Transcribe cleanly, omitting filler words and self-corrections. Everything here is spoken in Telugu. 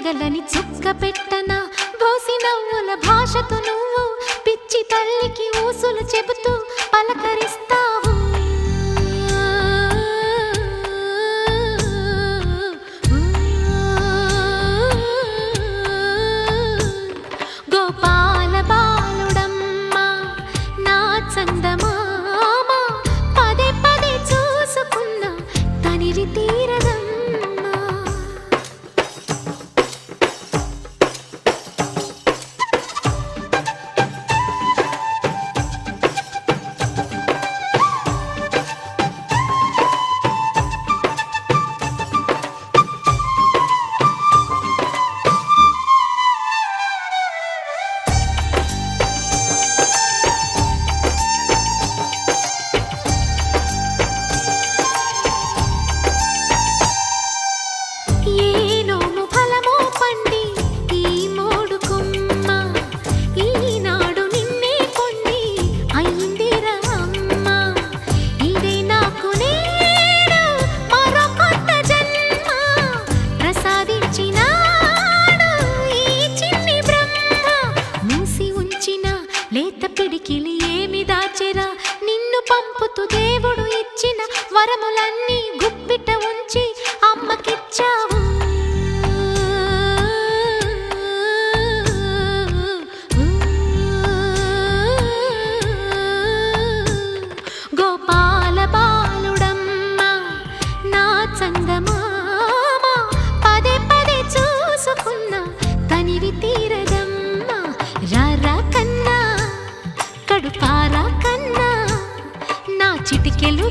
పగలని చుక్క పెట్టనా బోసి నవ్వుల భాషతో నువ్వు పిచ్చి తల్లికి ఊసులు చెబుతూ పలకరిస్తావు. గోపాల బాలుడమ్మ నా చందమామ పదే పదే చూసుకున్న తనివి తీరదమ్మ. లేత పిడికిలి ఏమి దాచెరా నిన్ను పంపుతూ దేవుడు ఇచ్చిన వరములన్నీ గుప్పిట ఉంచి అమ్మకిచ్చావు. గోపాల బాలుడమ్మ నా చందమామ పదే పదే చూసుకున్న తనివి తీరదమ్మ. రారా కన్నా కడుపారా కన్నా నా చిటికెలు